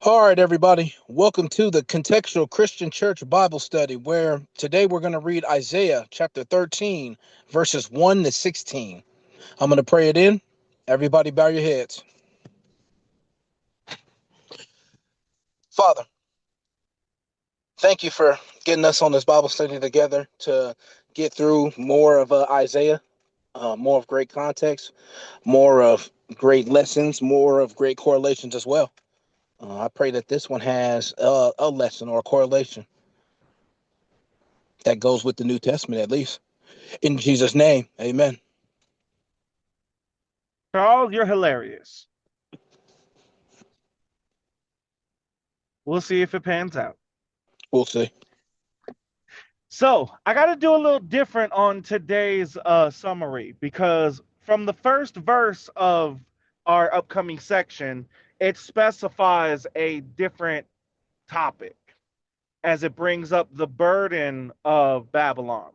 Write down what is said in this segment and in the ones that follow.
All right, everybody. Welcome to the Contextual Christian Church Bible Study, where today we're going to read Isaiah chapter 13, verses 1 to 16. I'm going to pray it in. Everybody bow your heads. Father, thank you for getting us on this Bible study together to get through more of Isaiah, more of great context, more of great lessons, more of great correlations as well. I pray that this one has a lesson or a correlation that goes with the New Testament at least. In Jesus' name, amen. Charles, you're hilarious. We'll see if it pans out. We'll see. So I got to do a little different on today's summary because from the first verse of our upcoming section, it specifies a different topic as it brings up the burden of Babylon.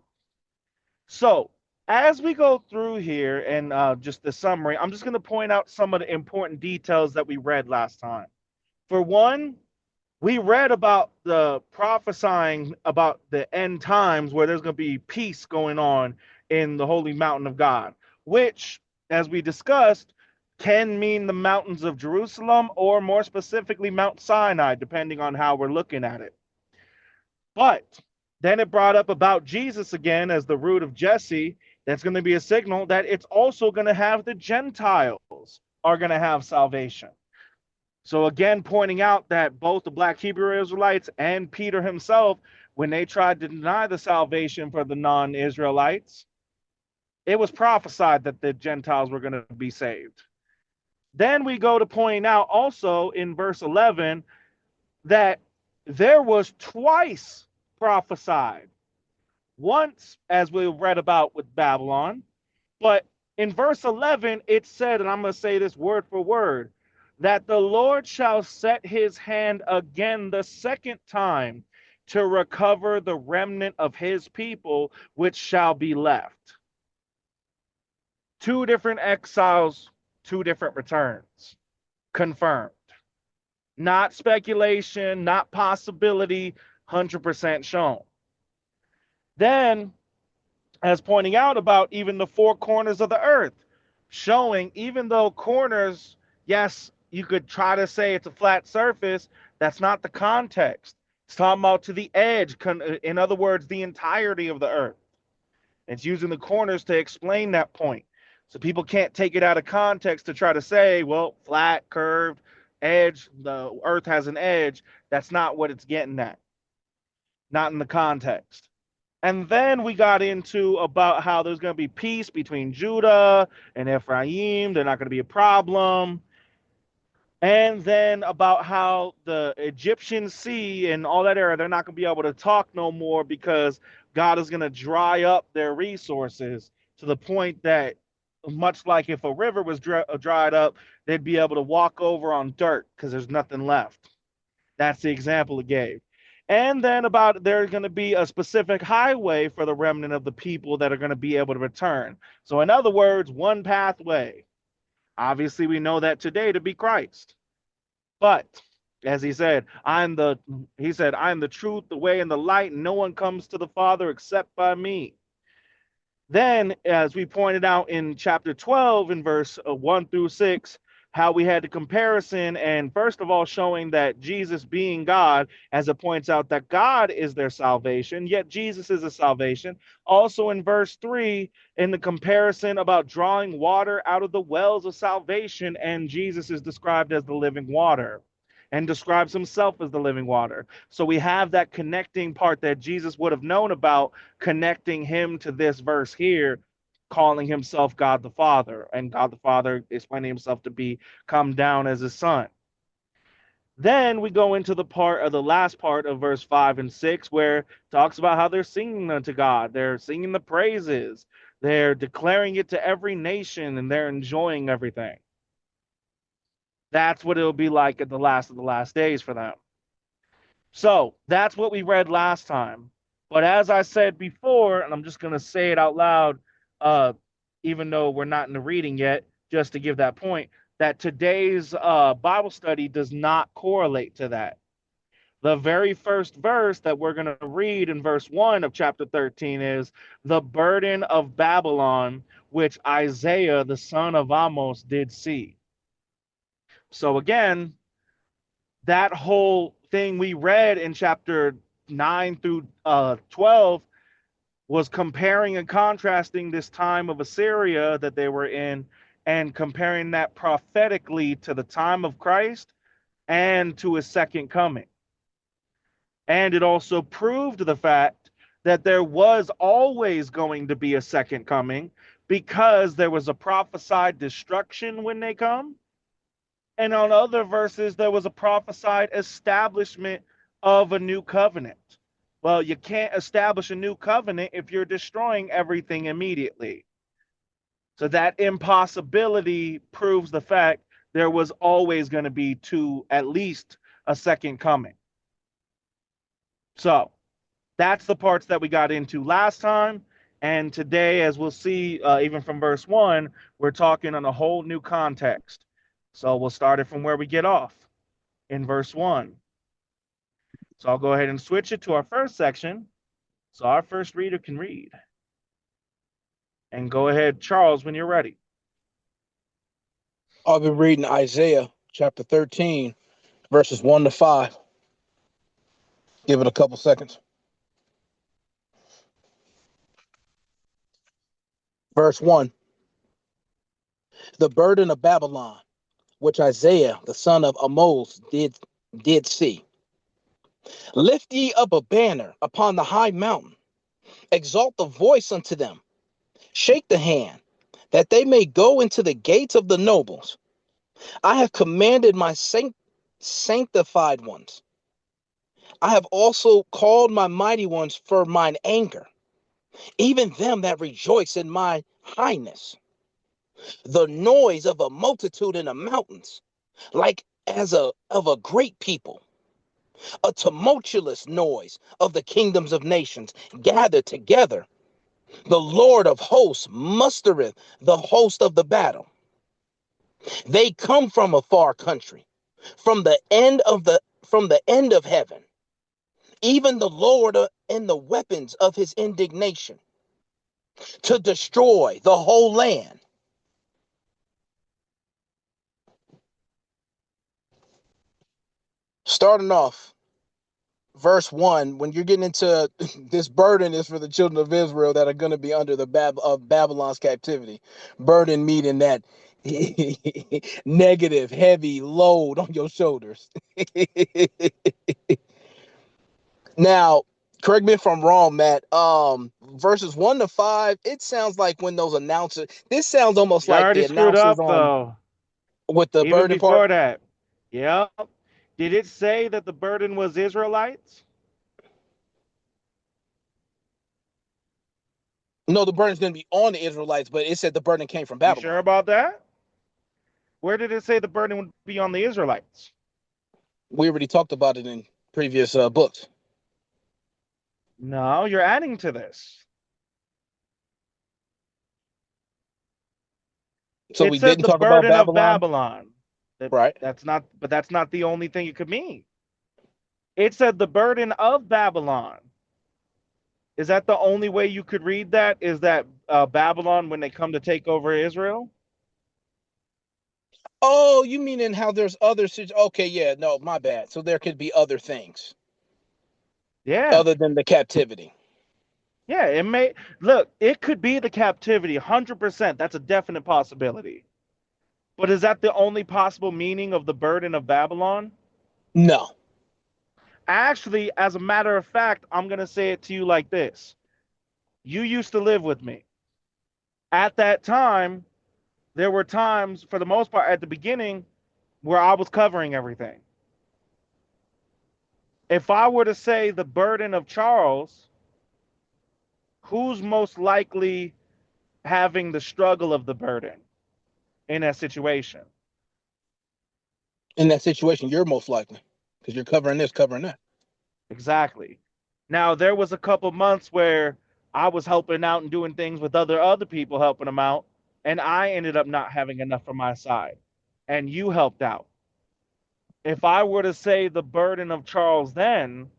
So as we go through here and just the summary, I'm just going to point out some of the important details that we read last time. For one, we read about the prophesying about the end times where there's going to be peace going on in the holy mountain of God, which, as we discussed, can mean the mountains of Jerusalem or more specifically Mount Sinai, depending on how we're looking at it. But then it brought up about Jesus again as the root of Jesse. That's going to be a signal that it's also going to have the Gentiles are going to have salvation. So again, pointing out that both the black Hebrew Israelites and Peter himself, when they tried to deny the salvation for the non-Israelites, it was prophesied that the Gentiles were going to be saved. Then we go to point out also in verse 11 that there was twice prophesied. Once, as we read about with Babylon, but in verse 11, it said, and I'm going to say this word for word, that the Lord shall set his hand again the second time to recover the remnant of his people, which shall be left. Two different exiles, two different returns. Confirmed. Not speculation, not possibility, 100% shown. Then, as pointing out about even the four corners of the earth, showing even though corners, yes, you could try to say it's a flat surface, that's not the context. It's talking about to the edge, in other words, the entirety of the earth. It's using the corners to explain that point. So people can't take it out of context to try to say, well, flat, curved, edge, the earth has an edge. That's not what it's getting at. Not in the context. And then we got into about how there's going to be peace between Judah and Ephraim. They're not going to be a problem. And then about how the Egyptian sea and all that area, they're not going to be able to talk no more because God is going to dry up their resources to the point that, much like if a river was dried up, they'd be able to walk over on dirt because there's nothing left. That's the example it gave. And then about there's going to be a specific highway for the remnant of the people that are going to be able to return. So, in other words, one pathway. Obviously, we know that today to be Christ. But as he said, I am the truth, the way, and the light, and no one comes to the Father except by me. Then, as we pointed out in chapter 12, in verse 1 through 6, how we had the comparison, and first of all, showing that Jesus being God, as it points out that God is their salvation, yet Jesus is a salvation. Also in verse 3, in the comparison about drawing water out of the wells of salvation, and Jesus is described as the living water and describes himself as the living water. So we have that connecting part that Jesus would have known about, connecting him to this verse here, calling himself God the Father, and God the Father explaining himself to be come down as his son. Then we go into the last part of verse 5 and 6, where it talks about how they're singing unto God. They're singing the praises. They're declaring it to every nation, and they're enjoying everything. That's what it'll be like at the last of the last days for them. So that's what we read last time. But as I said before, and I'm just going to say it out loud, even though we're not in the reading yet, just to give that point, that today's Bible study does not correlate to that. The very first verse that we're going to read in verse 1 of chapter 13 is the burden of Babylon, which Isaiah, the son of Amos, did see. So again, that whole thing we read in chapter 9 through 12 was comparing and contrasting this time of Assyria that they were in and comparing that prophetically to the time of Christ and to his second coming. And it also proved the fact that there was always going to be a second coming because there was a prophesied destruction when they come. And on other verses, there was a prophesied establishment of a new covenant. Well, you can't establish a new covenant if you're destroying everything immediately. So that impossibility proves the fact there was always going to be at least a second coming. So that's the parts that we got into last time. And today, as we'll see, even from verse 1, we're talking on a whole new context. So we'll start it from where we get off in verse 1. So I'll go ahead and switch it to our first section so our first reader can read. And go ahead, Charles, when you're ready. I'll be reading Isaiah chapter 13, verses 1 to 5. Give it a couple seconds. Verse 1. The burden of Babylon, which Isaiah, the son of Amos, did see. Lift ye up a banner upon the high mountain. Exalt the voice unto them. Shake the hand, that they may go into the gates of the nobles. I have commanded my sanctified ones. I have also called my mighty ones for mine anger, even them that rejoice in my highness. The noise of a multitude in the mountains, like as of a great people, a tumultuous noise of the kingdoms of nations gathered together. The Lord of hosts mustereth the host of the battle. They come from a far country, from the end of heaven, even the Lord and the weapons of his indignation, to destroy the whole land. Starting off, verse 1, when you're getting into this burden is for the children of Israel that are going to be under the Babylon's captivity. Burden meaning that negative, heavy load on your shoulders. Now, correct me if I'm wrong, Matt. Verses 1 to 5, it sounds like when those announcers, this sounds almost You like the already screwed announcers up, on though. with the Even burden part. before that. Yeah. Did it say that the burden was Israelites? No, the burden's going to be on the Israelites, but it said the burden came from You sure Babylon. about that? Where did it say the burden would be on the Israelites? We already talked about it in previous books. No, you're adding to this. So It we said didn't the talk about burden of Babylon, Babylon. right? That's not the only thing it could mean. It said the burden of Babylon. Is that the only way you could read that? Is that Babylon when they come to take over Israel? Oh, you mean in how there's other okay, yeah, no, my bad. So there could be other things Yeah. other than the captivity. Yeah, it may look, it could be the captivity, 100%. That's a definite possibility. But is that the only possible meaning of the burden of Babylon? No. Actually, as a matter of fact, I'm going to say it to you like this. You used to live with me. At that time, there were times, for the most part, at the beginning, where I was covering everything. If I were to say the burden of Charles, who's most likely having the struggle of the burden in that situation? In that situation, you're most likely because you're covering this, covering that. Exactly. Now, there was a couple months where I was helping out and doing things with other people helping them out, and I ended up not having enough for my side. and you helped out. If I were to say the burden of Charles then,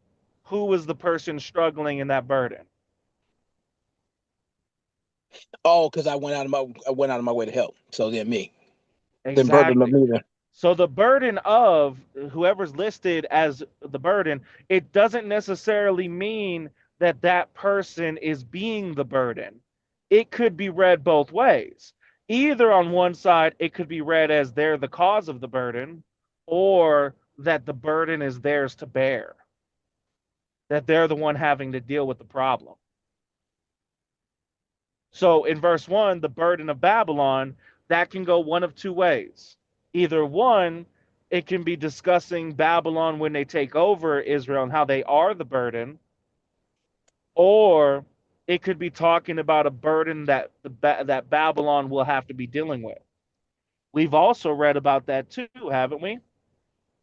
who was the person struggling in that burden? Oh, because I went out of my way to help. So then me. Then burden of Exactly. me then. So the burden of whoever's listed as the burden, it doesn't necessarily mean that that person is being the burden. It could be read both ways. Either on one side, it could be read as they're the cause of the burden, or that the burden is theirs to bear, that they're the one having to deal with the problem. So in verse 1, the burden of Babylon, that can go one of two ways. Either one, it can be discussing Babylon when they take over Israel and how they are the burden, or it could be talking about a burden that that Babylon will have to be dealing with. We've also read about that too, haven't we?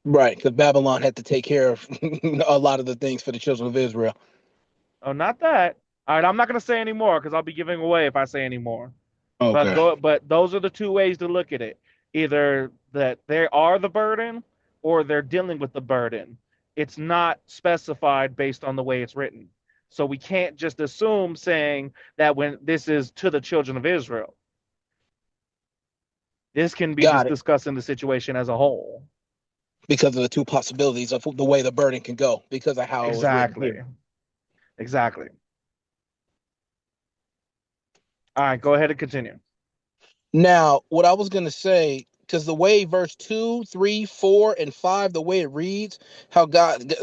Right, because Babylon had to take care of a lot of the things for the children of Israel. Oh, not that. All right, I'm not going to say any more because I'll be giving away if I say any more. But Okay. go, but those are the two ways to look at it. Either that they are the burden or they're dealing with the burden. It's not specified based on the way it's written. So we can't just assume saying that when this is to the children of Israel. This can be just Got it. discussing the situation as a whole. Because of the two possibilities of the way the burden can go, because of how it was written here. Exactly. Exactly. All right, go ahead and continue. Now, what I was gonna say, because the way verse 2, 3, 4, and 5, the way it reads, how God,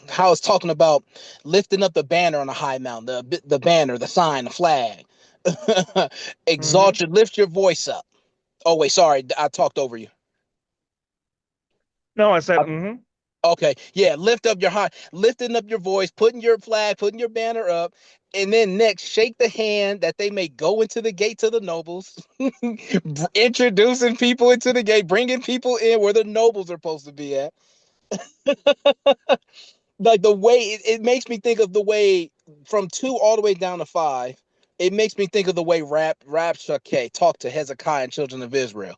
how it's talking about lifting up the banner on a high mountain, the banner, the sign, the flag. Mm-hmm. Exalt you, lift your voice up. Oh wait, sorry, I talked over you. No, I said, mm-hmm. Okay, yeah, lifting up your voice, putting your flag, putting your banner up, and then next, shake the hand that they may go into the gates of the nobles, introducing people into the gate, bringing people in where the nobles are supposed to be at. Like the way it makes me think of the way from 2 all the way down to 5. It makes me think of the way Rabshakeh talked to Hezekiah and children of Israel.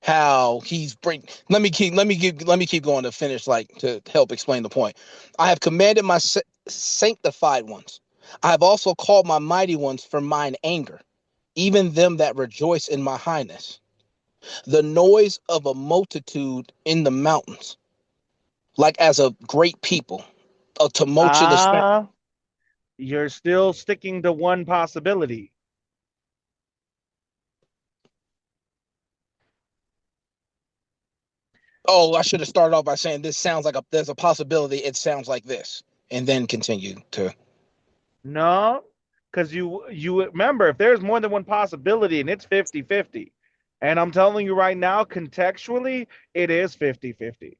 How he's bring let me keep going to finish, like, to help explain the point. I have commanded my sanctified ones. I have also called my mighty ones for mine anger, even them that rejoice in my highness. The noise of a multitude in the mountains, like as a great people, a tumultuous sound. Ah, you're still sticking to one possibility. Oh, I should have started off by saying this sounds like there's a possibility it sounds like this, and then continue to. No, because you remember if there's more than one possibility and it's 50-50. And I'm telling you right now, contextually, it is 50-50.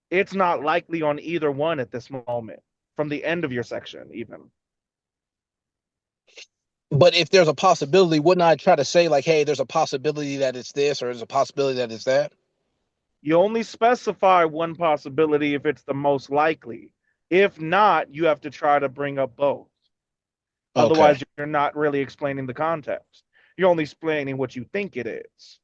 It's not likely on either one at this moment, from the end of your section, even. But if there's a possibility, wouldn't I try to say, like, hey, there's a possibility that it's this, or there's a possibility that it's that? You only specify one possibility if it's the most likely. If not, you have to try to bring up both. Okay. Otherwise, you're not really explaining the context. You're only explaining what you think it is.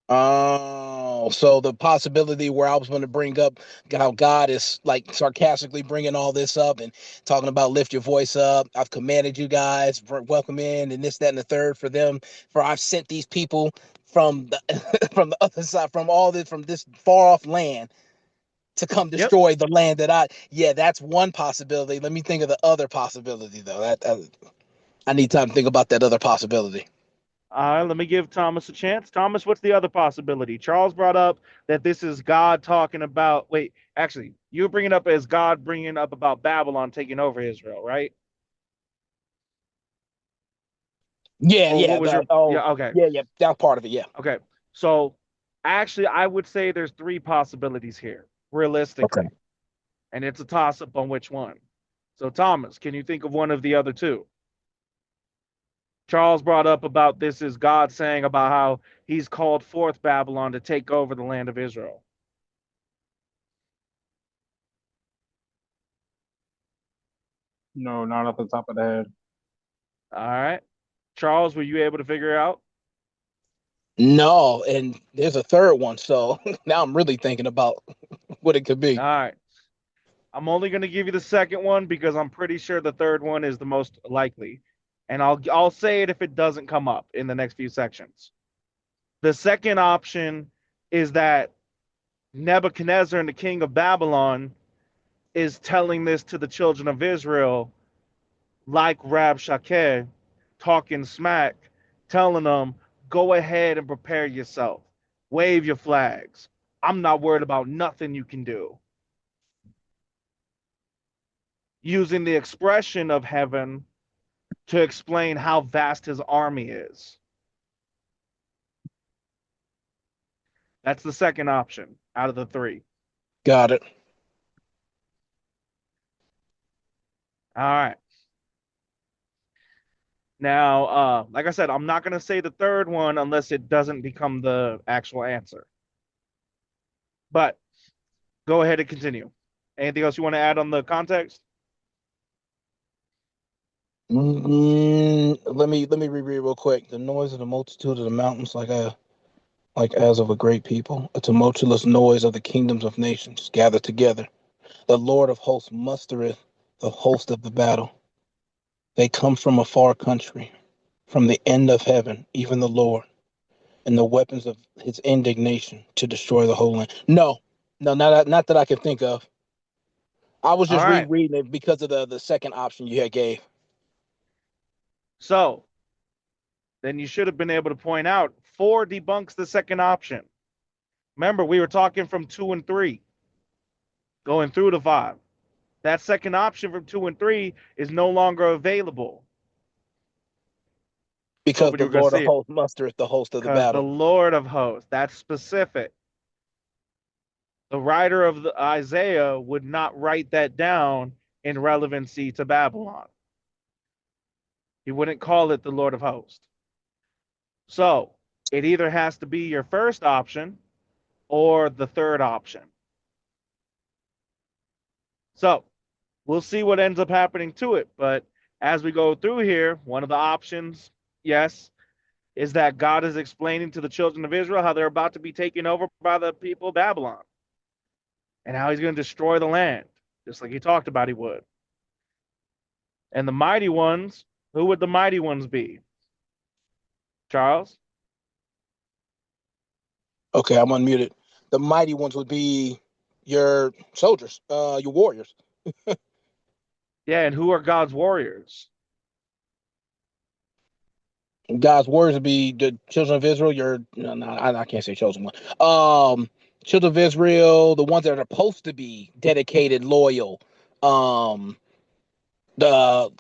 Oh, so the possibility where I was going to bring up how God is, like, sarcastically bringing all this up and talking about lift your voice up. I've commanded you guys, welcome in, and this, that, and the third for them. For I've sent these people from the from the other side, from this far off land to come Yep. destroy the land that yeah, that's one possibility. Let me think of the other possibility though. That I need time to think about that other possibility. Let me give Thomas a chance. Thomas, what's the other possibility? Charles brought up that this is God talking about. Wait, actually, you were bringing up as God bringing up about Babylon taking over Israel, right? Yeah, Or yeah. what was your? Oh, Yeah, okay, yeah, yeah. That's part of it. Yeah. okay. So, actually, I would say there's three possibilities here, Okay. realistically, and it's a toss up on which one. So, Thomas, can you think of one of the other two? Charles brought up about this is God saying about how he's called forth Babylon to take over the land of Israel. No, not off the top of the head. All right. Charles, were you able to figure it out? No, and there's a third one. So now I'm really thinking about what it could All be. right. I'm only going to give you the second one because I'm pretty sure the third one is the most likely. And I'll say it if it doesn't come up in the next few sections. The second option is that Nebuchadnezzar and the king of Babylon is telling this to the children of Israel, like Rabshakeh, talking smack, telling them, go ahead and prepare yourself. Wave your flags. I'm not worried about nothing you can do. Using the expression of heaven to explain how vast his army is. That's the second option out of the three. Got it. All right. Now, like I said, I'm not going to say the third one unless it doesn't become the actual answer. But go ahead and continue. Anything else you want to add on the context? Let me reread real quick. The noise of the multitude of the mountains, like as of a great people, a tumultuous noise of the kingdoms of nations gathered together. The Lord of hosts mustereth the host of the battle. They come from a far country, from the end of heaven, even the Lord, and the weapons of his indignation to destroy the whole land. No, no, not that I can think of. I was All just right. rereading it because of the second option you had gave. So then you should have been able to point out 4 debunks the second option. Remember, we were talking from 2 and 3, going through the 5. That second option from 2 and 3 is no longer available. Because Hoping the you were going to Lord of see it. hosts mustereth the host of the Because the battle. Lord of hosts, that's specific. The writer of the Isaiah would not write that down in relevancy to Babylon. He wouldn't call it the Lord of hosts. So it either has to be your first option or the third option. So we'll see what ends up happening to it. But as we go through here, one of the options, yes, is that God is explaining to the children of Israel how they're about to be taken over by the people of Babylon and how he's going to destroy the land, just like he talked about he would. And the mighty ones, who would the mighty ones be? Charles? Okay, I'm unmuted. The mighty ones would be your soldiers, your warriors. Yeah, and who are God's warriors? God's warriors would be the children of Israel. Your no, I can't say chosen one. Children of Israel, the ones that are supposed to be dedicated, loyal. Um, the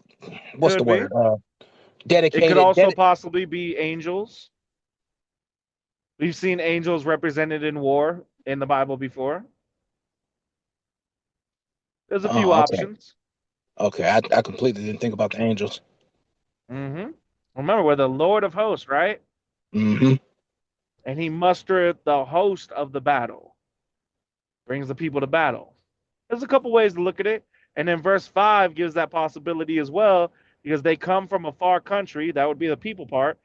what's the Could be. word? It could Dedicated. also possibly be angels. We've seen angels represented in war in the Bible before. There's a few Oh, okay. options. Okay, I completely didn't think about the angels. Mm-hmm. Remember, we're the Lord of hosts, right? Mm-hmm. And he mustereth the host of the battle, brings the people to battle. There's a couple ways to look at it. And then verse 5 gives that possibility as well, because they come from a far country, that would be the people part,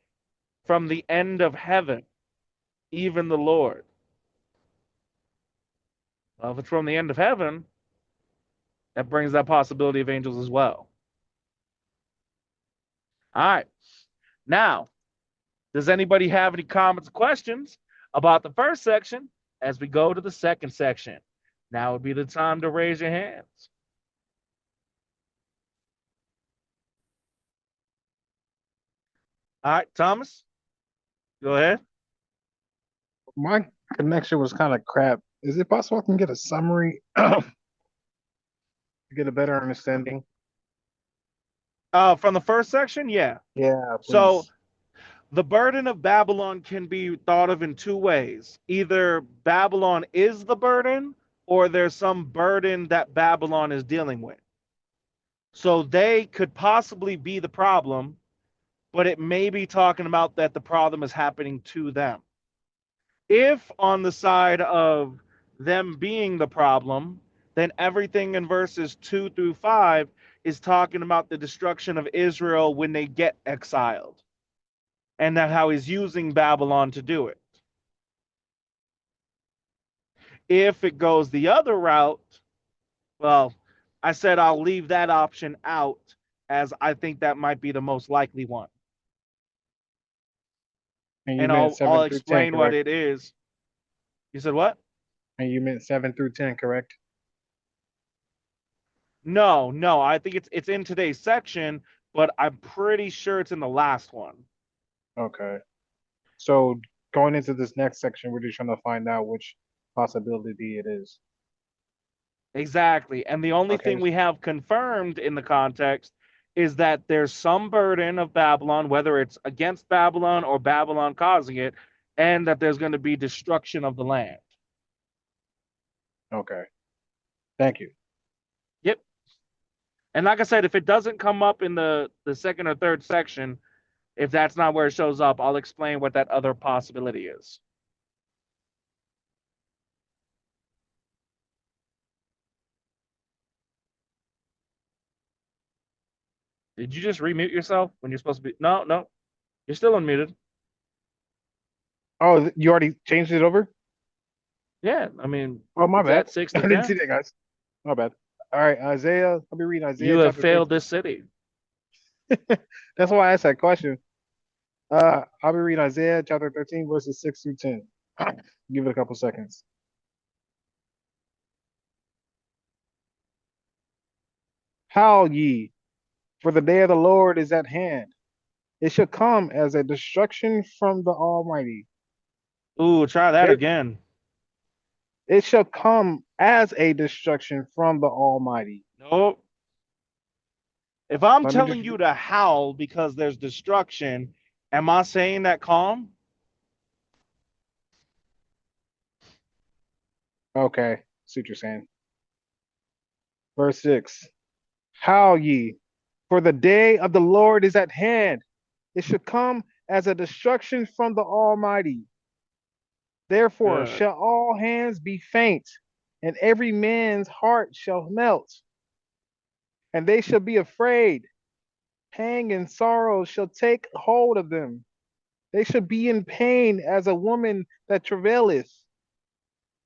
from the end of heaven, even the Lord. Well, if it's from the end of heaven, that brings that possibility of angels as well. All right. Now, does anybody have any comments or questions about the first section as we go to the second section? Now would be the time to raise your hands. All right, Thomas, go ahead. My connection was kind of crap. Is it possible I can get a summary to get a better understanding? From the first section, yeah. Yeah, So please. the burden of Babylon can be thought of in 2 ways. Either Babylon is the burden, or there's some burden that Babylon is dealing with. So they could possibly be the problem, but it may be talking about that the problem is happening to them. If on the side of them being the problem, then everything in verses 2 through 5 is talking about the destruction of Israel when they get exiled. and that how he's using Babylon to do it. If it goes the other route, well, I said I'll leave that option out as I think that might be the most likely one. And you And meant I'll 7 through 10, explain what correct? it is. You said what? And you meant 7 through 10, correct? No. I think it's in today's section, but I'm pretty sure it's in the last one. Okay. So going into this next section, we're just trying to find out which possibility it is. Exactly. And the only Okay. thing we have confirmed in the context is that there's some burden of Babylon, whether it's against Babylon or Babylon causing it, and that there's going to be destruction of the land. Okay. Thank you. Yep. And like I said, if it doesn't come up in the second or third section, if that's not where it shows up, I'll explain what that other possibility is. Did you just remute yourself when you're supposed to be? No. You're still unmuted. Oh, you already changed it over? Yeah, I mean, Oh, my it's bad. at 6 I to didn't see 10. that, guys. My bad. All right, Isaiah. I'll be reading Isaiah You have chapter failed 13. this city. That's why I asked that question. I'll be reading Isaiah chapter 13, verses 6 through 10. Give it a couple seconds. Howl ye, for the day of the Lord is at hand. It shall come as a destruction from the Almighty. Ooh, try that There, again. it shall come as a destruction from the Almighty. Nope. If I'm Let me just, telling you to howl because there's destruction, am I saying that calm? okay, see what you're saying. Verse 6. Howl ye, for the day of the Lord is at hand. It shall come as a destruction from the Almighty. Therefore Good. shall all hands be faint, and every man's heart shall melt, and they shall be afraid. Pang and sorrow shall take hold of them. They shall be in pain as a woman that travaileth.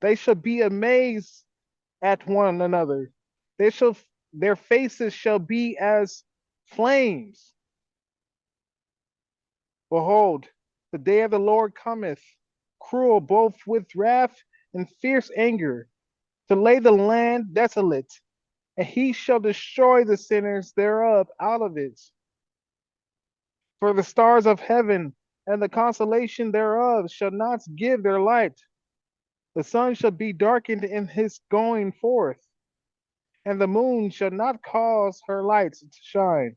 They shall be amazed at one another. They shall their faces shall be as flames. Behold, the day of the Lord cometh, cruel both with wrath and fierce anger, to lay the land desolate, and he shall destroy the sinners thereof out of it. For the stars of heaven and the constellation thereof shall not give their light. The sun shall be darkened in his going forth, and the moon shall not cause her lights to shine.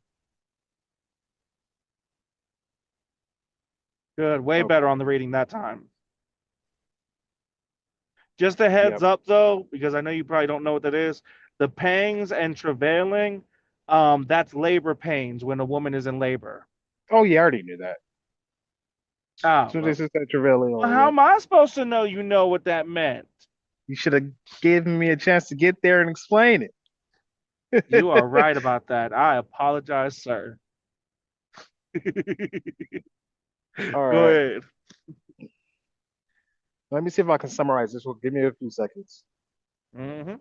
Good. Way better Okay. on the reading that time. Just a heads Yep. up though, because I know you probably don't know what that is. The pangs and travailing, that's labor pains when a woman is in labor. Oh yeah, I already knew that. Oh, So well. this is that travailing Well, over how here. am I supposed to know you know what that meant? You should have given me a chance to get there and explain You it. are right about that. I apologize, sir. All Go right. ahead. Let me see if I can summarize this. Well, give me a few seconds. Mm-hmm.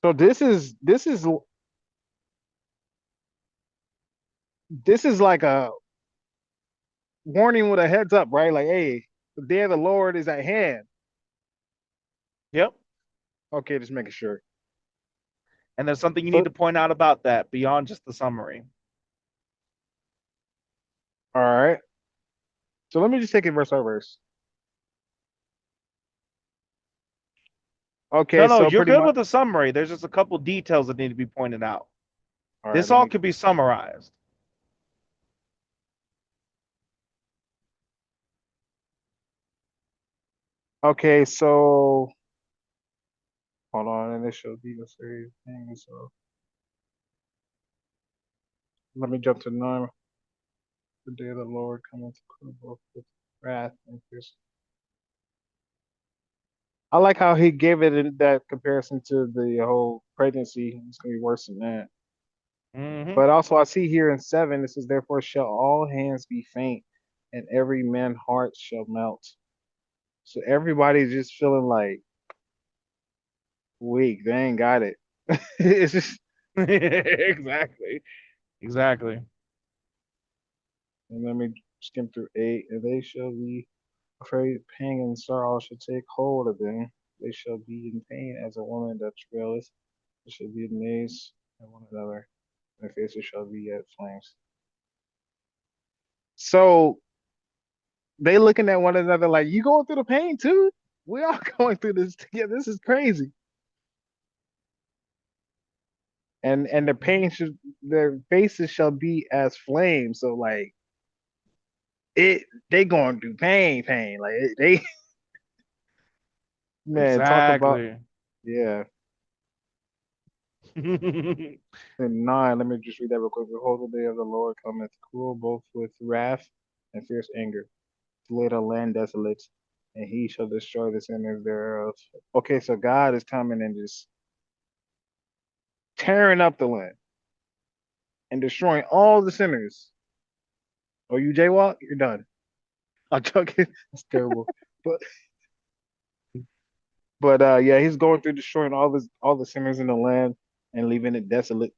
So this is like a warning with a heads up, right? Like, hey, the day of the Lord is at hand. Yep. Okay, just making sure. And there's something you need So, to point out about that beyond just the summary. all right. So let me just take it verse by verse. Okay, No, so you're pretty good much. with the summary. There's just a couple details that need to be pointed out. All right, This let all me. could be summarized. Okay, so hold on. Initial details series thing. So let me jump to 9. The day of the Lord cometh both with wrath and fierce. I like how he gave it in that comparison to the whole pregnancy. It's gonna be worse than that. Hmm. But also, I see here in 7, it says, "Therefore shall all hands be faint, and every man's heart shall melt." So everybody's just feeling like weak. They ain't got it. It's just, Exactly. Exactly. and let me skim through 8. "And they shall be afraid, pain and sorrow shall take hold of them. They shall be in pain as a woman that travaileth. They shall be amazed at one another. Their faces shall be at flames." So they looking at one another like, "You going through the pain too? We all going through this together. This is crazy." And the pain should, their faces shall be as flames. So like they going through pain. Like they man, talk about, Exactly. yeah. And 9, let me just read that real quick. "Behold, the day of the Lord cometh, cruel both with wrath and fierce anger, to lay the land desolate, and he shall destroy the sinners thereof." Okay, so God is coming and just tearing up the land and destroying all the sinners. Oh, you jaywalk? You're done. I'm joking. That's terrible. But yeah, he's going through destroying all the sinners in the land and leaving it desolate.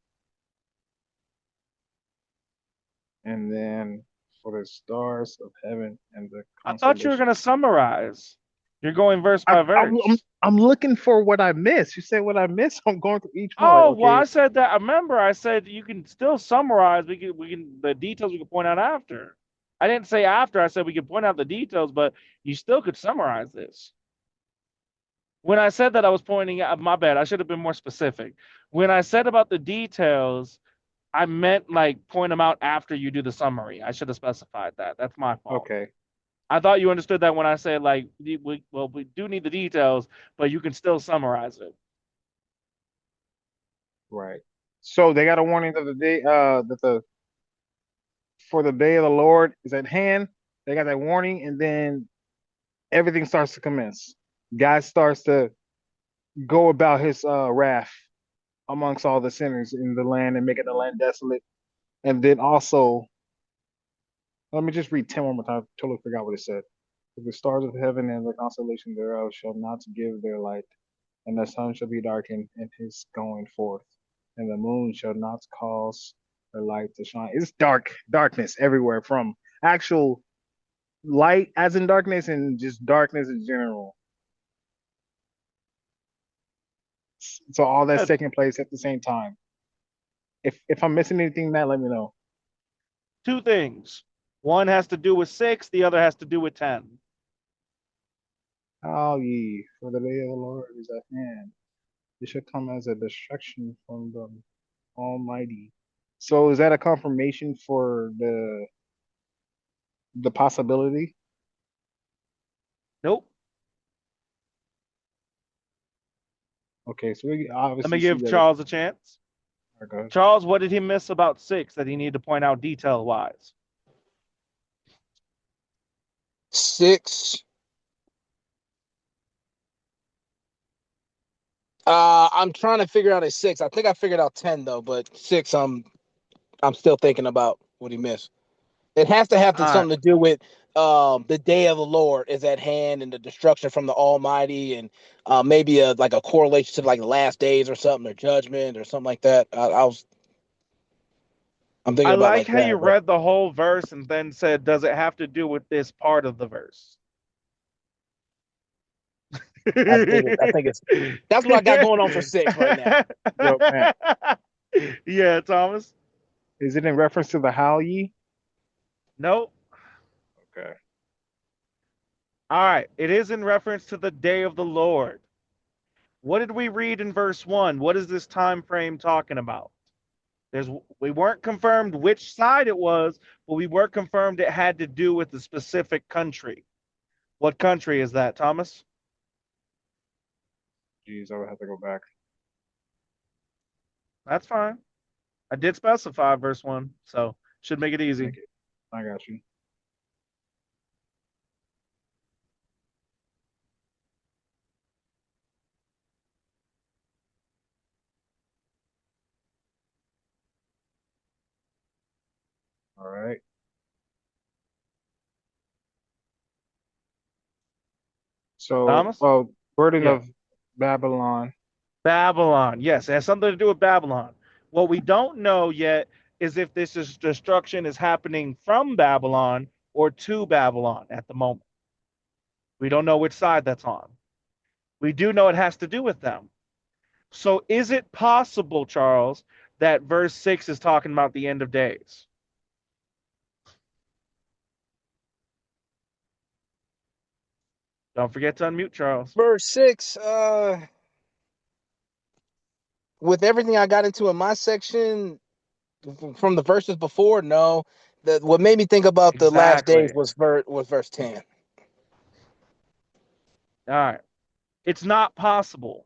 And then for the stars of heaven and the I thought you were consolation. gonna summarize. You're going verse I, by I'm verse. I'm looking for what I missed. You said what I missed. I'm going through each one. Like, Oh well, I okay, said that. I remember I said you can still summarize. We can the details we can point out after. I didn't say after. I said we could point out the details, but you still could summarize this. When I said that, I was pointing out. My bad. I should have been more specific. When I said about the details, I meant like point them out after you do the summary. I should have specified that. That's my fault. okay, I thought you understood that when I said like we do need the details, but you can still summarize it. right. So they got a warning that the for the day of the Lord is at hand. They got that warning, and then everything starts to commence. God starts to go about his wrath amongst all the sinners in the land and making the land desolate. And then also, let me just read 10 one more time. Totally forgot what it said. "The stars of heaven and the constellation thereof shall not give their light, and the sun shall be darkened in his going forth, and the moon shall not cause her light to shine." It's darkness everywhere, from actual light as in darkness and just darkness in general. So all that's Yeah, taking place at the same time. If I'm missing anything, Matt, let me know. two things. One has to do with 6, the other has to do with 10. How ye, for the day of the Lord is at hand. It shall come as a destruction from the Almighty. So is that a confirmation for the possibility? Nope. Okay, so we Let me obviously see give that. Charles a chance. Okay. Charles, what did he miss about 6 that he needed to point out detail wise? 6. I'm trying to figure out a 6. I think I figured out 10 though, but 6, I'm still thinking about what he missed. It has to have All right. something to do with the day of the Lord is at hand and the destruction from the Almighty, and maybe like a correlation to like the last days or something, or judgment or something like that. I'm thinking I about like like how you that, but read the whole verse and then said, does it have to do with this part of the verse? I think it's that's what I got going on for 6 right now. Yo, Matt, Yeah, Thomas. is it in reference to the how ye? Nope. Okay. All right. It is in reference to the day of the Lord. What did we read in verse 1? What is this time frame talking about? We weren't confirmed which side it was, but we were confirmed it had to do with the specific country. What country is that, Thomas? Jeez, I would have to go back. That's fine. I did specify verse 1, so should make it easy. Make it. I got you. All right. So, Thomas? burden Yeah. of Babylon. Babylon. Yes, it has something to do with Babylon. What we don't know yet is if this is destruction is happening from Babylon or to Babylon at the moment. We don't know which side that's on. We do know it has to do with them. So is it possible, Charles, that verse 6 is talking about the end of days? Don't forget to unmute, Charles. Verse 6, with everything I got into in my section from the verses before, no. What made me think about the last days Exactly. was verse 10. All right. It's not possible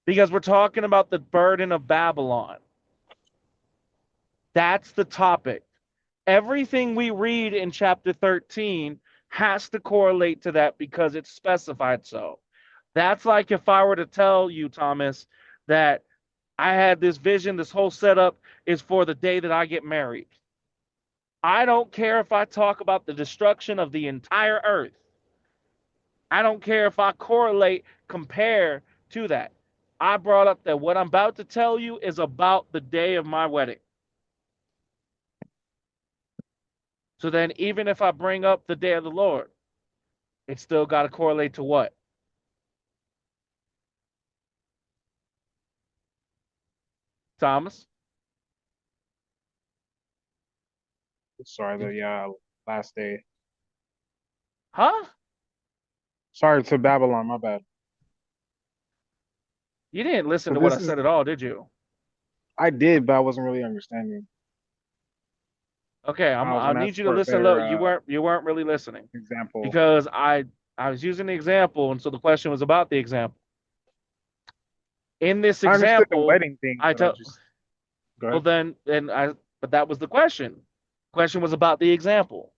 because we're talking about the burden of Babylon. That's the topic. Everything we read in chapter 13 has to correlate to that because it's specified so. That's like if I were to tell you, Thomas, that I had this vision, this whole setup is for the day that I get married. I don't care if I talk about the destruction of the entire earth. I don't care if I compare to that. I brought up that what I'm about to tell you is about the day of my wedding. So then, even if I bring up the day of the Lord, it's still got to correlate to what? Thomas? Sorry, the last day. Huh? Sorry to Babylon. My bad. You didn't listen So to what this I is. said at all, did you? I did, but I wasn't really understanding. Okay, I was I gonna need ask you to for a listen. better Look, you weren't really listening example. because I was using the example, and so the question was about the example. In this I understood the example, wedding thing, I but I tell just go well ahead. but that was the question. Question was about the example.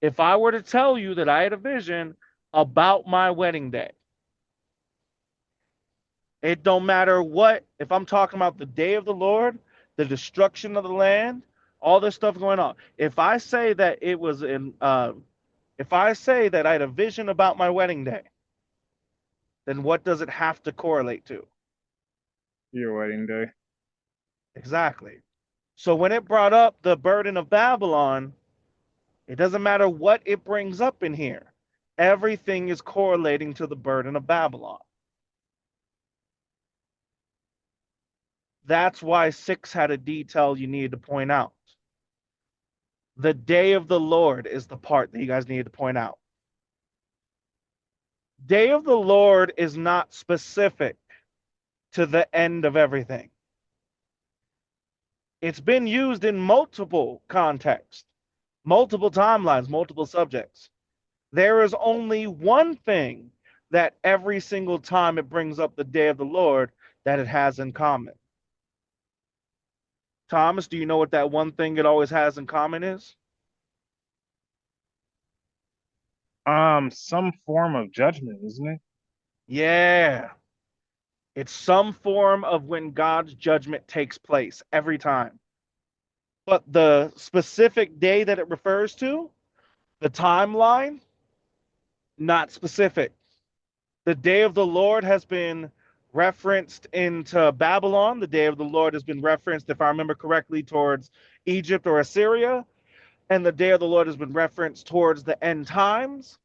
If I were to tell you that I had a vision about my wedding day, it don't matter what, if I'm talking about the day of the Lord, the destruction of the land, all this stuff going on. If I say that if I say that I had a vision about my wedding day, then what does it have to correlate to? Your wedding day. Exactly. So when it brought up the burden of Babylon, it doesn't matter what it brings up in here. Everything is correlating to the burden of Babylon. That's why 6 had a detail you needed to point out. The day of the Lord is the part that you guys needed to point out. Day of the Lord is not specific to the end of everything. It's been used in multiple contexts, multiple timelines, multiple subjects. There is only one thing that every single time it brings up the day of the Lord that it has in common. Thomas, do you know what that one thing it always has in common is? Some form of judgment, isn't it? Yeah. It's some form of when God's judgment takes place every time. But the specific day that it refers to, the timeline, not specific. The day of the Lord has been referenced into Babylon. The day of the Lord has been referenced, if I remember correctly, towards Egypt or Assyria. And the day of the Lord has been referenced towards the end times.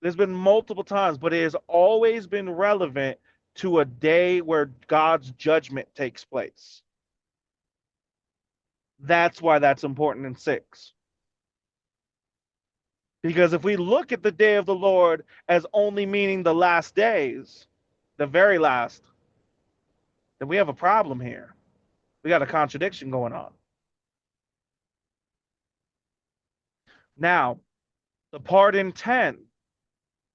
There's been multiple times, but it has always been relevant to a day where God's judgment takes place. That's why that's important in 6. Because if we look at the day of the Lord as only meaning the last days, the very last, then we have a problem here. We got a contradiction going on. Now, the part in 10,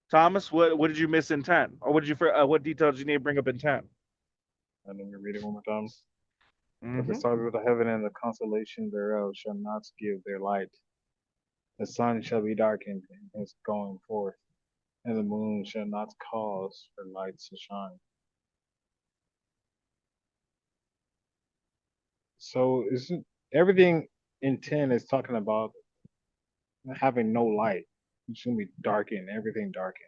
Thomas, what did you miss in 10? Or what detail did you need to bring up in 10? I didn't read it one more time. But the Hmm. stars of the heaven and the constellation thereof shall not give their light. The sun shall be darkened in his going forth, and the moon shall not cause her lights to shine. So isn't everything in 10 is talking about having no light? It's gonna be darkened, everything darkened.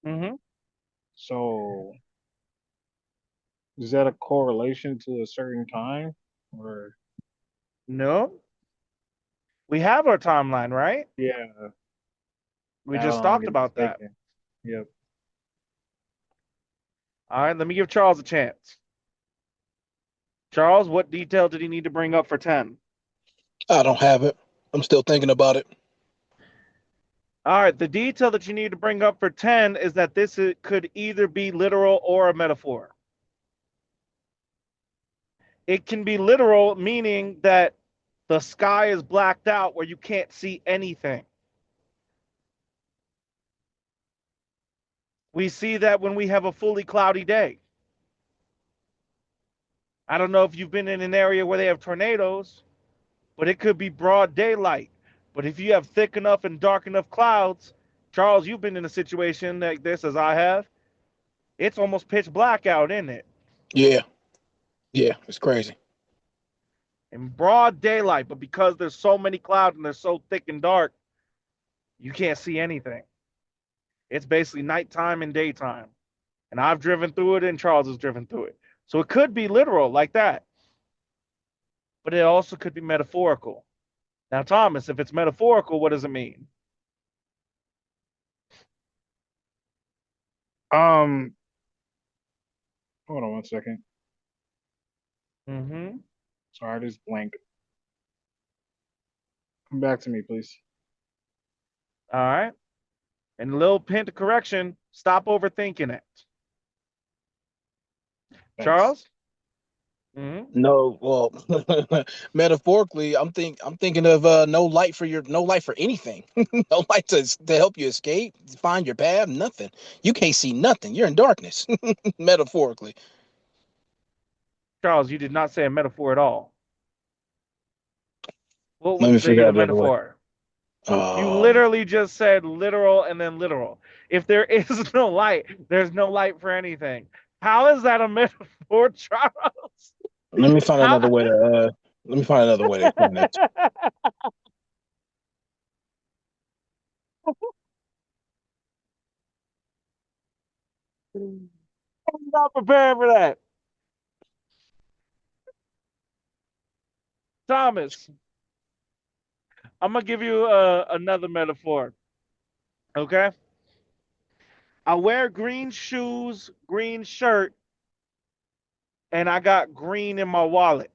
Hmm. So is that a correlation to a certain time? Or No, we have our timeline, right? yeah, We I don't just want to talked get about that. mistaken. Yep. All right, let me give Charles a chance. Charles, what detail did he need to bring up for 10? I don't have it. I'm still thinking about it. All right, the detail that you need to bring up for 10 is that could either be literal or a metaphor. It can be literal, meaning that the sky is blacked out where you can't see anything. We see that when we have a fully cloudy day. I don't know if you've been in an area where they have tornadoes, but it could be broad daylight. But if you have thick enough and dark enough clouds, Charles, you've been in a situation like this as I have. It's almost pitch black out, isn't it? Yeah, yeah, it's crazy. In broad daylight, but because there's so many clouds and they're so thick and dark, you can't see anything. It's basically nighttime and daytime. And I've driven through it and Charles has driven through it. So it could be literal like that, but it also could be metaphorical. Now, Thomas, if it's metaphorical, what does it mean? Um, hold on one second. Mm-hmm. Sorry, I just blank. Come back to me, please. All right. And a little hint of correction, stop overthinking it. Thanks. Charles? Mm-hmm. No, well, metaphorically, I'm thinking of no light for anything, no light to help you escape, find your path, nothing. You can't see nothing. You're in darkness, metaphorically. Charles, you did not say a metaphor at all. What Let would me say figure a out the other way. metaphor? You Um, literally just said literal and then literal. If there is no light, there's no light for anything. How is that a metaphor, Charles? let me find How? another way to let me find another way to explain this. I'm not prepared for that. Thomas, I'm going to give you another metaphor. Okay? I wear green shoes, green shirt, and I got green in my wallet.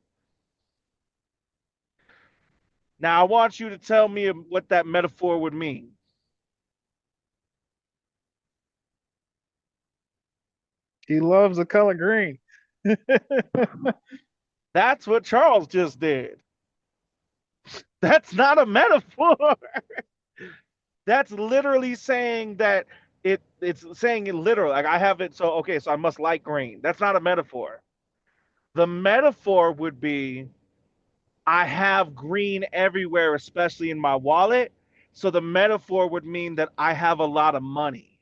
Now, I want you to tell me what that metaphor would mean. He loves the color green. That's what Charles just did. That's not a metaphor. That's literally saying that it's saying it literal. Like I have it, so okay, so I must like green. That's not a metaphor. The metaphor would be I have green everywhere, especially in my wallet. So the metaphor would mean that I have a lot of money.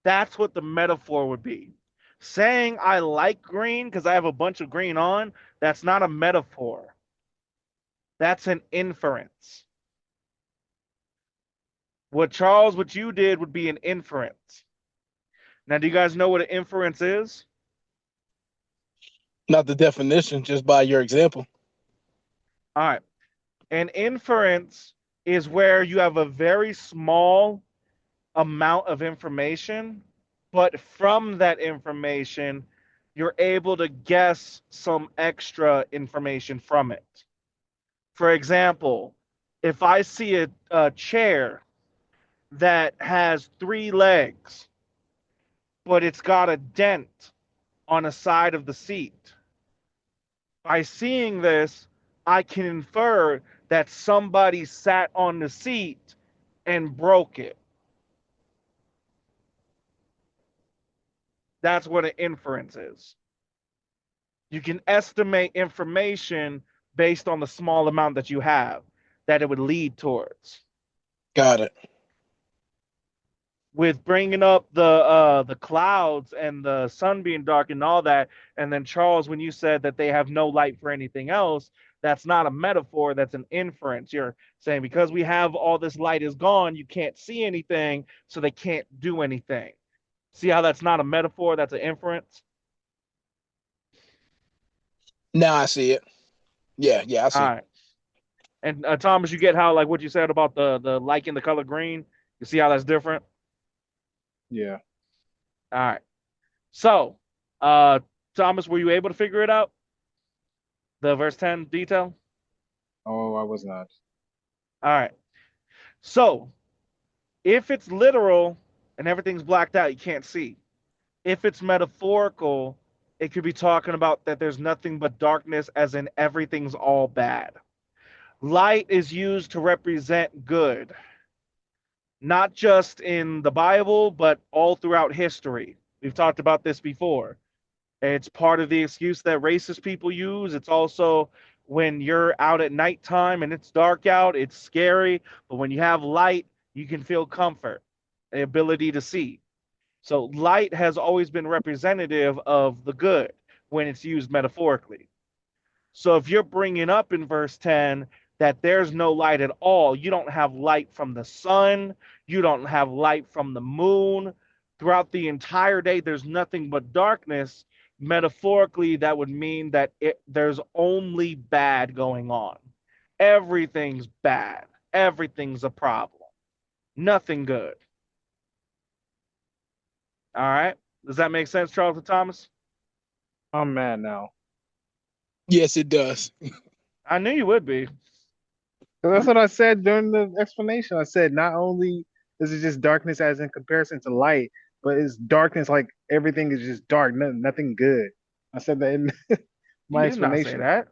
That's what the metaphor would be. Saying I like green because I have a bunch of green on, that's not a metaphor. That's an inference. What you did would be an inference. Now, do you guys know what an inference is? Not the definition, just by your example. All right. An inference is where you have a very small amount of information, but from that information, you're able to guess some extra information from it. For example, if I see a chair that has three legs, but it's got a dent on a side of the seat, by seeing this, I can infer that somebody sat on the seat and broke it. That's what an inference is. You can estimate information based on the small amount that you have that it would lead towards. Got it. With bringing up the clouds and the sun being dark and all that, and then Charles, when you said that they have no light for anything else, that's not a metaphor, that's an inference. You're saying because we have all this light is gone, you can't see anything, so they can't do anything. See how that's not a metaphor, that's an inference? Now I see it. Yeah, I All see. right. And Thomas, you get how, like, what you said about the liking the color green? You see how that's different? Yeah. All right. So, Thomas, were you able to figure it out? The verse 10 detail? Oh, I was not. All right. So, if it's literal and everything's blacked out, you can't see. If it's metaphorical, it could be talking about that there's nothing but darkness, as in everything's all bad. Light is used to represent good, not just in the Bible, but all throughout history. We've talked about this before. It's part of the excuse that racist people use. It's also when you're out at nighttime and it's dark out, it's scary. But when you have light, you can feel comfort, the ability to see. So light has always been representative of the good when it's used metaphorically. So if you're bringing up in verse 10 that there's no light at all, you don't have light from the sun, you don't have light from the moon. Throughout the entire day, there's nothing but darkness. Metaphorically, that would mean that there's only bad going on. Everything's bad, everything's a problem, nothing good. All right. Does that make sense, Charles and Thomas? I'm mad now. Yes, it does. I knew you would be. So that's what I said during the explanation. I said not only is it just darkness as in comparison to light, but it's darkness like everything is just dark, nothing good. I said that in You my did not say explanation. that.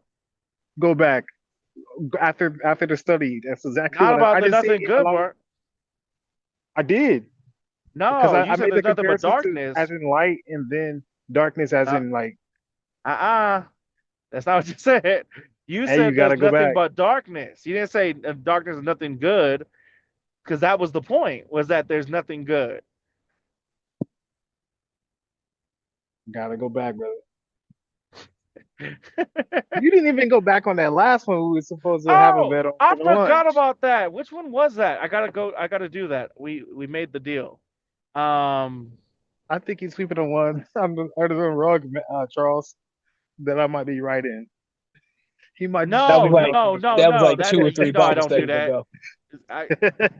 Go back after the study. That's exactly Not what about I the didn't say nothing it good along. part. I did because No, you I said made there's the nothing but comparisons to as darkness. in light and then darkness as Uh, in like, That's not what you said. You hey, you said there's gotta go nothing back. but darkness. You didn't say darkness is nothing good, because that was the point, was that there's nothing good. Gotta go back, brother. You didn't even go back on that last one we were supposed to have a Oh, bet on I for the forgot lunch. about that. Which one was that? I gotta do that. We made the deal. Um, I think he's sweeping the one under the rug, Charles, that I might be right in. He might just That throw was no, me like under no, the no, that was no. like bus. two That or three no, I Bible don't do studies that. ago. I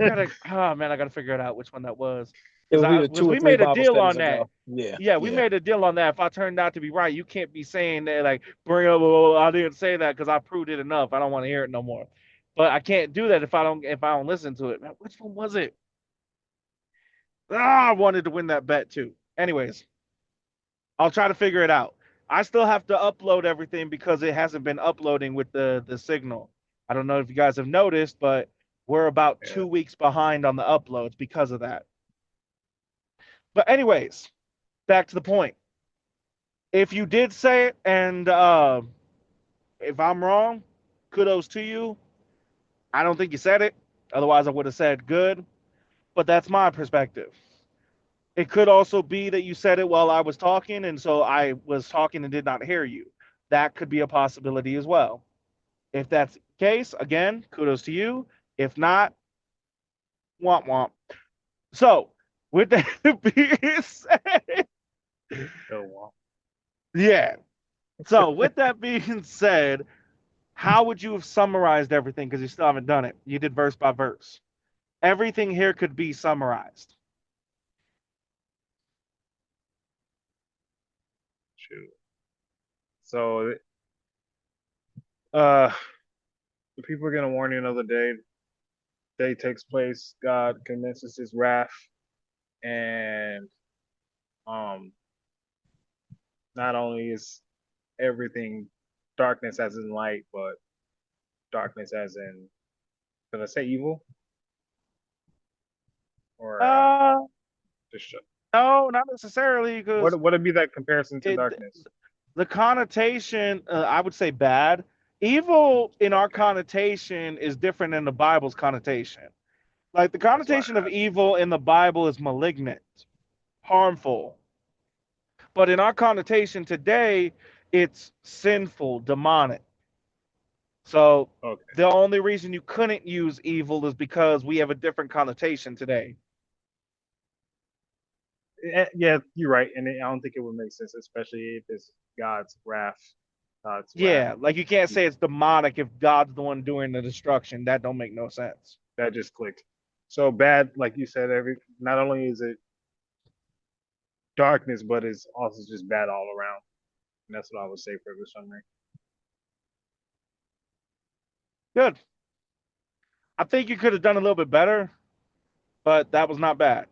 gotta. Oh man, I gotta figure it out which one that was. It Because was either was two or we three made a Bible deal studies on that. ago. Yeah, Yeah, we yeah. made a deal on that. If I turned out to be right, you can't be saying that, like, bring up, well, I didn't say that because I proved it enough. I don't want to hear it no more. But I can't do that if I don't listen to it. Man, which one was it? I wanted to win that bet too. Anyways, I'll try to figure it out. I still have to upload everything because it hasn't been uploading with the signal. I don't know if you guys have noticed, but we're about Yeah. 2 weeks behind on the uploads because of that. But anyways, back to the point. If you did say it, and if I'm wrong, kudos to you. I don't think you said it. Otherwise, I would have said good. But that's my perspective. It could also be that you said it while I was talking, and so I was talking and did not hear you. That could be a possibility as well. If that's the case, again, kudos to you. If not, womp womp. So, with that being said, Oh, wow. yeah. So, with that being said, how would you have summarized everything? Because you still haven't done it. You did verse by verse. Everything here could be summarized. Shoot. So, uh, the people are gonna warn you another day. Day takes place. God commences His wrath, and um, not only is everything darkness as in light, but darkness as in, did I say evil or Uh, destruction? No, not necessarily, because What would be that comparison to it darkness? the connotation, I would say bad. Evil in our connotation is different than the Bible's connotation. Like the That's why connotation of I asked. evil in the Bible is malignant, harmful. But in our connotation today, it's sinful, demonic. So Okay. the only reason you couldn't use evil is because we have a different connotation today. Yeah, you're right, and I don't think it would make sense, especially if it's God's wrath. God's wrath. Yeah, like you can't say it's demonic if God's the one doing the destruction. That don't make no sense. That just clicked. So bad, like you said, not only is it darkness, but it's also just bad all around. And that's what I would say for the summary. Good. I think you could have done a little bit better, but that was not bad.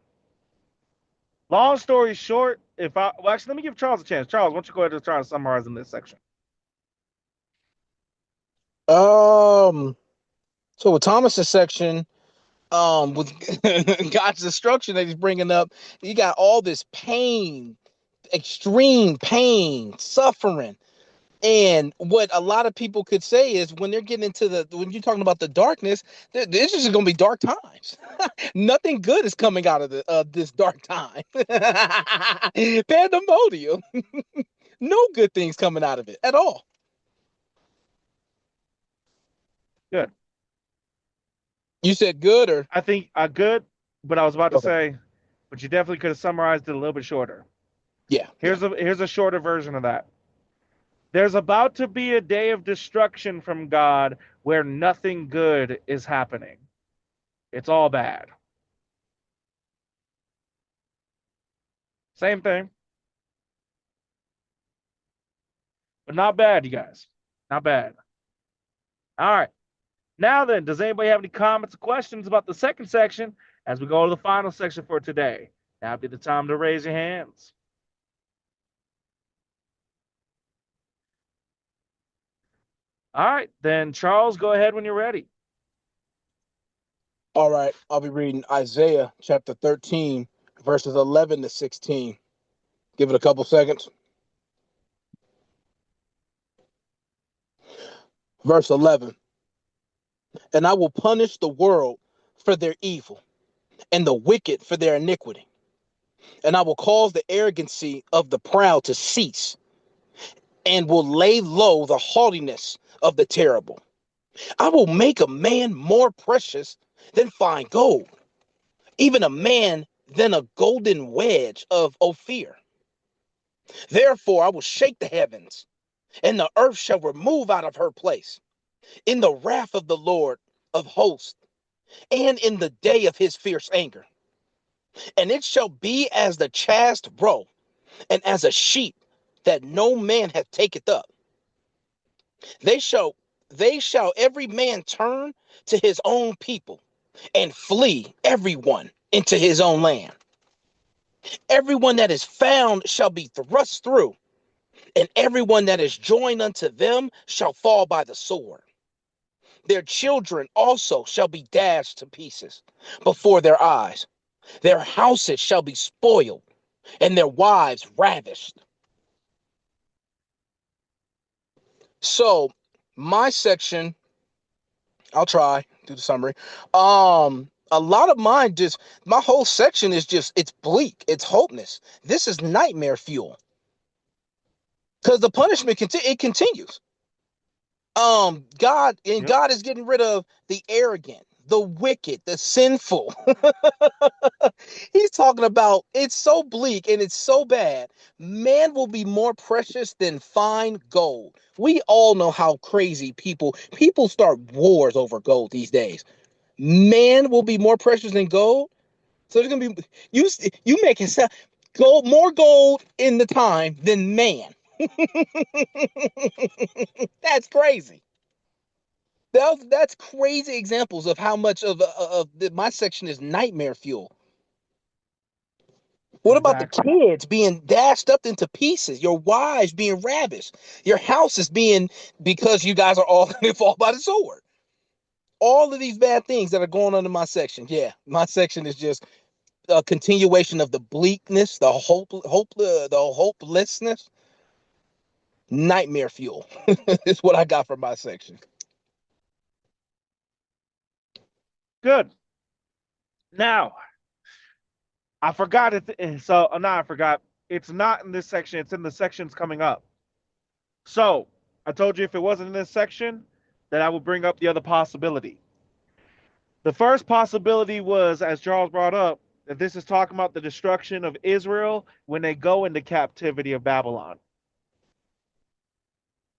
Long story short, actually, let me give Charles a chance. Charles, why don't you go ahead and try to summarize in this section? So with Thomas's section, with God's destruction that he's bringing up, you got all this pain, extreme pain, suffering. And what a lot of people could say is when they're getting into when you're talking about the darkness, this is going to be dark times. Nothing good is coming out of this dark time. Pandemonium. No good things coming out of it at all. Good. You said good or? I think good, but I was about to Okay. say, but you definitely could have summarized it a little bit shorter. Yeah. Here's a shorter version of that. There's about to be a day of destruction from God where nothing good is happening. It's all bad. Same thing. But not bad, you guys. Not bad. All right. Now then, does anybody have any comments or questions about the second section as we go to the final section for today? Now would be the time to raise your hands. All right, then Charles, go ahead when you're ready. All right. I'll be reading Isaiah chapter 13, verses 11 to 16. Give it a couple seconds. Verse 11. And I will punish the world for their evil and the wicked for their iniquity. And I will cause the arrogancy of the proud to cease and will lay low the haughtiness of the terrible. I will make a man more precious than fine gold, even a man than a golden wedge of Ophir. Therefore, I will shake the heavens, and the earth shall remove out of her place in the wrath of the Lord of hosts, and in the day of his fierce anger. And it shall be as the chaste roe, and as a sheep that no man hath taketh up. They shall every man turn to his own people, and flee everyone into his own land. Everyone that is found shall be thrust through, and everyone that is joined unto them shall fall by the sword. Their children also shall be dashed to pieces before their eyes. Their houses shall be spoiled, and their wives ravished. So, my section, I'll try do the summary. A lot of mine my whole section is it's bleak, it's hopeless. This is nightmare fuel because the punishment continues. God is getting rid of the arrogant, the wicked, the sinful. He's talking about it's so bleak and it's so bad. Man will be more precious than fine gold. We all know how crazy people start wars over gold these days. Man will be more precious than gold. So there's gonna be you make it sound more gold in the time than man. That's crazy. That's crazy examples of how much my section is nightmare fuel. What about the Exactly. kids being dashed up into pieces? Your wives being ravished. Your house is being because you guys are all going to fall by the sword. All of these bad things that are going on in my section. Yeah, my section is just a continuation of the bleakness, the hopelessness. Nightmare fuel is what I got from my section. Good. Now, I forgot it. So, no, I forgot. It's not in this section. It's in the sections coming up. So, I told you if it wasn't in this section, that I would bring up the other possibility. The first possibility was, as Charles brought up, that this is talking about the destruction of Israel when they go into captivity of Babylon.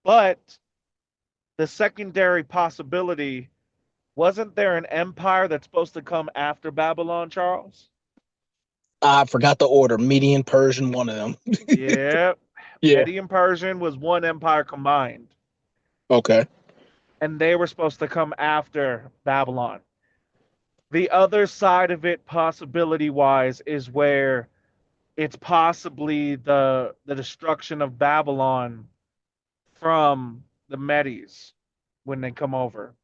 But the secondary possibility, wasn't there an empire that's supposed to come after Babylon, Charles? I forgot the order. Median, Persian, one of them. Yeah. Yeah. Median Persian was one empire combined. Okay. And they were supposed to come after Babylon. The other side of it, possibility wise, is where it's possibly the destruction of Babylon from the Medes when they come over,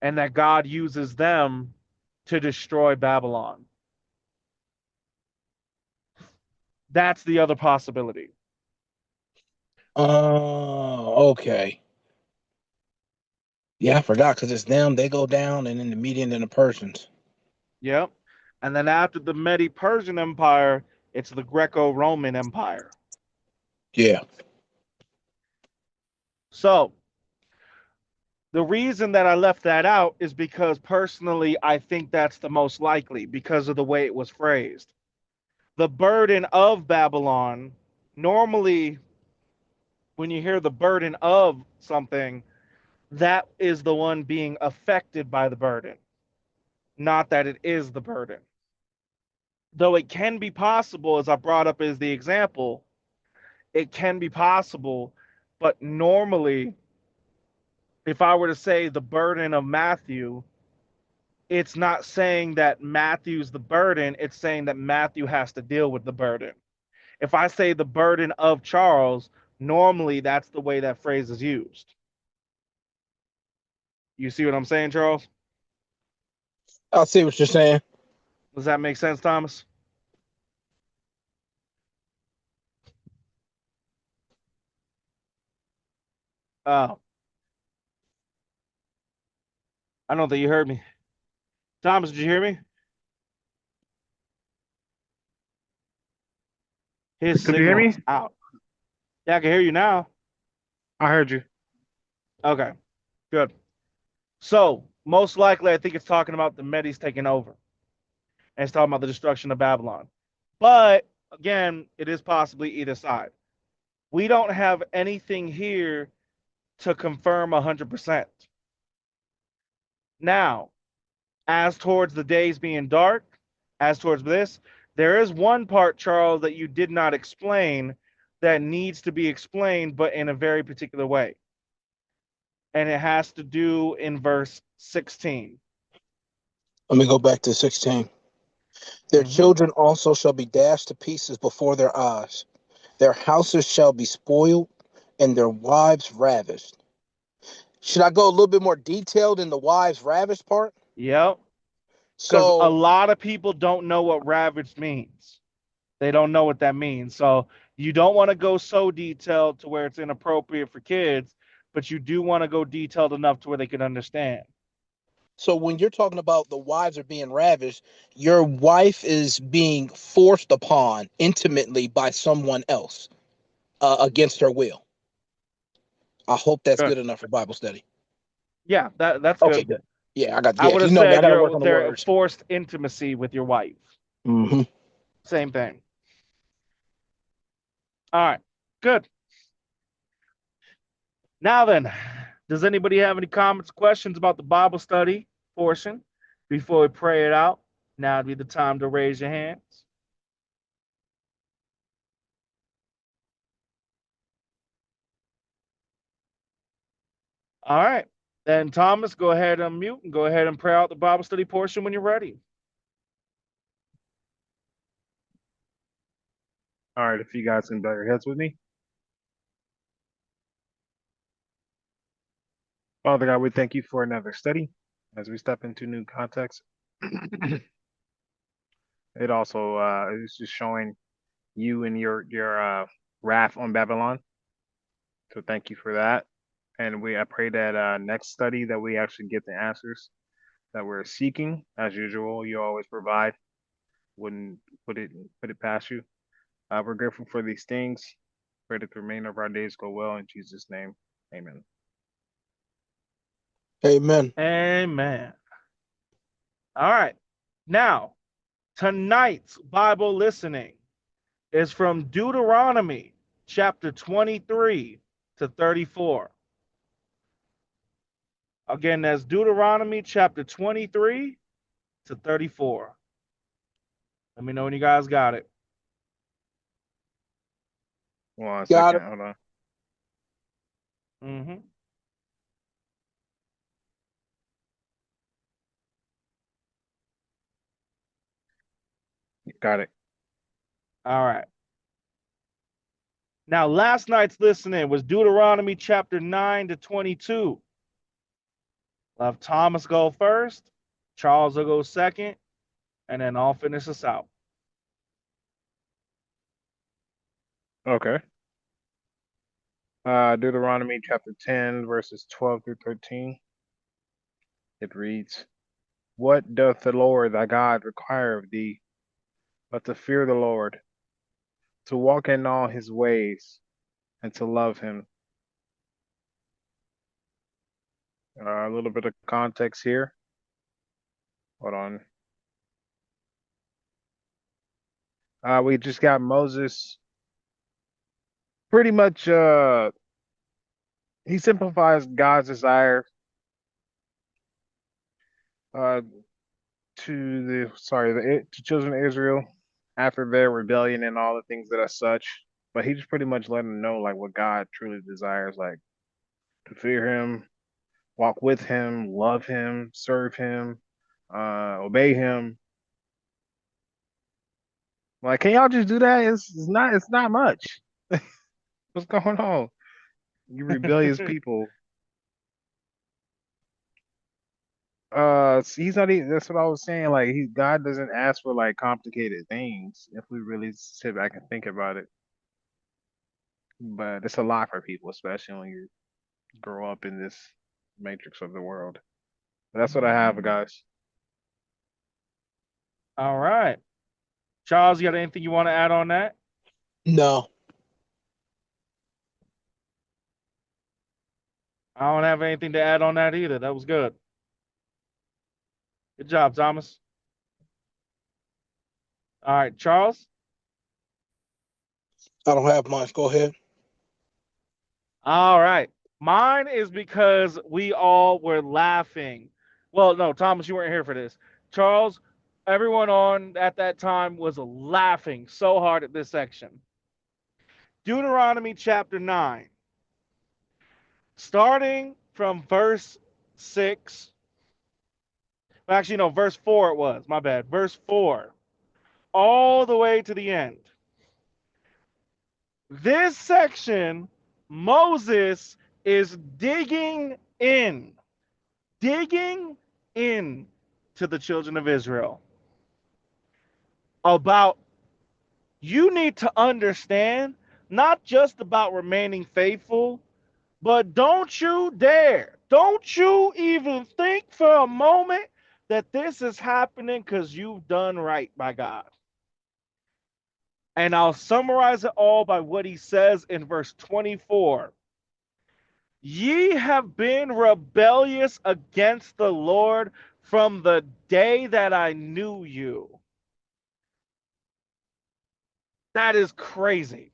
and that God uses them to destroy Babylon. That's the other possibility. Oh, okay. Yeah, I forgot because it's them. They go down, and then the Median and the Persians. Yep. And then after the Medi Persian Empire, it's the Greco Roman Empire. Yeah. So the reason that I left that out is because personally, I think that's the most likely because of the way it was phrased. The burden of Babylon, normally, when you hear the burden of something, that is the one being affected by the burden, not that it is the burden. Though it can be possible, as I brought up as the example, it can be possible, but normally, if I were to say the burden of Matthew, it's not saying that Matthew's the burden, it's saying that Matthew has to deal with the burden. If I say the burden of Charles, normally that's the way that phrase is used. You see what I'm saying, Charles? I see what you're saying. Does that make sense, Thomas? Oh, I don't think you heard me. Thomas, did you hear me? His Could you hear signal me? is out. Yeah, I can hear you now. I heard you. Okay, good. So, most likely, I think it's talking about the Medes taking over. And it's talking about the destruction of Babylon. But, again, it is possibly either side. We don't have anything here to confirm 100%. Now, as towards the days being dark, as towards this, there is one part, Charles, that you did not explain that needs to be explained, but in a very particular way. And it has to do in verse 16. Let me go back to 16. Their children also shall be dashed to pieces before their eyes. Their houses shall be spoiled, and their wives ravished. Should I go a little bit more detailed in the wives ravished part? Yep. Because a So, lot of people don't know what ravaged means. They don't know what that means. So you don't want to go so detailed to where it's inappropriate for kids, but you do want to go detailed enough to where they can understand. so when you're talking about the wives are being ravished, your wife is being forced upon intimately by someone else against her will. I hope that's Good. good enough for Bible study. Yeah, that's Okay, good. good. Yeah, I got. I Yeah, would you have know me. I said got to work on the they're words. forced intimacy with your wife. Mm-hmm. Same thing. All right. Good. Now then, does anybody have any comments, questions about the Bible study portion before we pray it out? Now would be the time to raise your hands. All right. Then Thomas, go ahead and unmute and go ahead and pray out the Bible study portion when you're ready. All right, if you guys can bow your heads with me. Father God, we thank you for another study as we step into new context. It also is just showing you and your wrath on Babylon. So thank you for that. And I pray that next study that we actually get the answers that we're seeking. As usual, you always provide. Wouldn't put it past you. We're grateful for these things. Pray that the remainder of our days go well in Jesus' name. Amen. Amen. Amen. All right. Now, tonight's Bible listening is from Deuteronomy chapter 23 to 34. Again, that's Deuteronomy chapter 23 to 34. Let me know when you guys got it. One Got second. it. Hold on. Mm-hmm. Got it. All right. Now, last night's listening was Deuteronomy chapter 9 to 22. I'll have Thomas go first, Charles will go second, and then I'll finish us out. Okay. Deuteronomy chapter 10, verses 12 through 13. It reads, What doth the Lord thy God require of thee, but to fear the Lord, to walk in all his ways, and to love him? A little bit of context here. Hold on. We just got Moses. Pretty much, he simplifies God's desire uh, to children of Israel after their rebellion and all the things that are such. But he just pretty much let them know like what God truly desires, like to fear Him, walk with Him, love Him, serve Him, obey Him. Like, can y'all just do that? It's not much. What's going on? You rebellious people. He's not even, that's what I was saying. Like, God doesn't ask for like complicated things if we really sit back and think about it. But it's a lot for people, especially when you grow up in this matrix of the world. But that's what I have, guys. All right. Charles, you got anything you want to add on that? No. I don't have anything to add on that either. That was good. Good job, Thomas. All right, Charles. I don't have much. Go ahead. All right. Mine is because we all were laughing. Well, no, Thomas, you weren't here for this. Charles, everyone on at that time was laughing so hard at this section. Deuteronomy chapter 9, starting from verse 6. Actually, no, verse 4 it was. My bad. Verse 4, all the way to the end. This section, Moses is digging in to the children of Israel about you need to understand not just about remaining faithful, but don't you even think for a moment that this is happening because you've done right by God. And I'll summarize it all by what he says in verse 24. Ye have been rebellious against the Lord from the day that I knew you. That is crazy.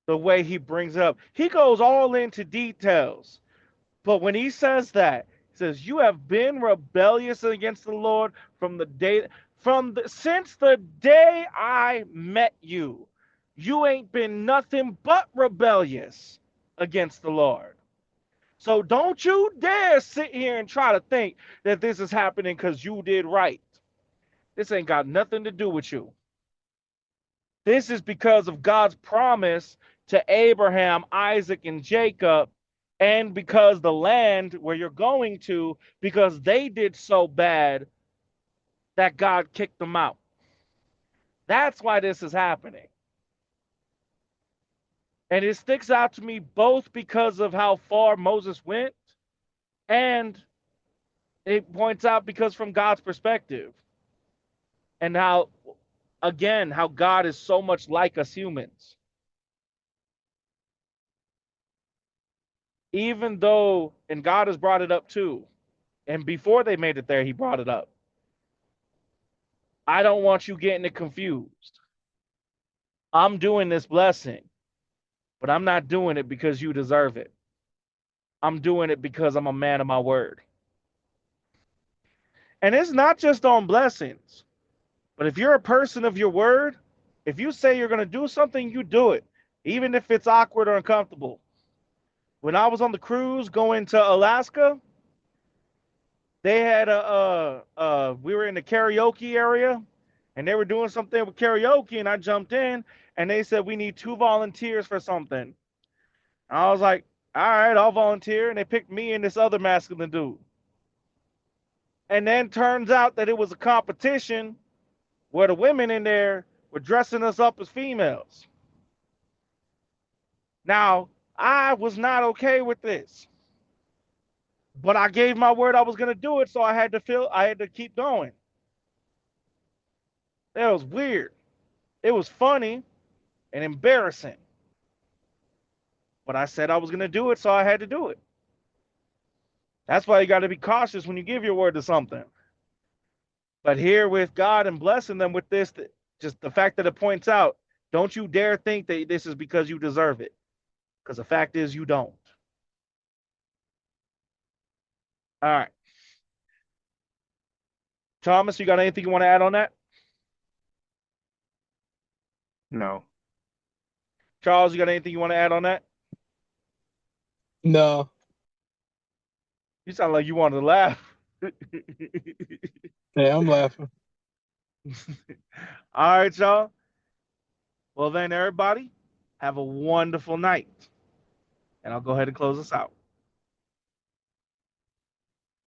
The way he brings it up. He goes all into details. But when he says that, he says, you have been rebellious against the Lord since the day I met you. You ain't been nothing but rebellious against the Lord. So don't you dare sit here and try to think that this is happening because you did right. This ain't got nothing to do with you. This is because of God's promise to Abraham, Isaac, and Jacob, and because the land where you're going to, because they did so bad that God kicked them out. That's why this is happening. And it sticks out to me both because of how far Moses went, and it points out because from God's perspective, and how, again, how God is so much like us humans. Even though, and God has brought it up too, and before they made it there, he brought it up. I don't want you getting it confused. I'm doing this blessing, but I'm not doing it because you deserve it. I'm doing it because I'm a man of my word. And it's not just on blessings, but if you're a person of your word, if you say you're going to do something, you do it, even if it's awkward or uncomfortable. When I was on the cruise going to Alaska, they had we were in the karaoke area, and they were doing something with karaoke, and I jumped in, and they said we need 2 volunteers for something. And I was like, all right, I'll volunteer, and they picked me and this other masculine dude. And then turns out that it was a competition where the women in there were dressing us up as females. Now, I was not okay with this, but I gave my word I was going to do it, so I had to keep going. That was weird. It was funny and embarrassing. But I said I was going to do it, so I had to do it. That's why you got to be cautious when you give your word to something. But here with God and blessing them with this, just the fact that it points out, don't you dare think that this is because you deserve it. Because the fact is, you don't. All right. Thomas, you got anything you want to add on that? No. Charles, you got anything you want to add on that? No. You sound like you wanted to laugh. Yeah, I'm laughing. All right, y'all. Well, then, everybody, have a wonderful night. And I'll go ahead and close us out.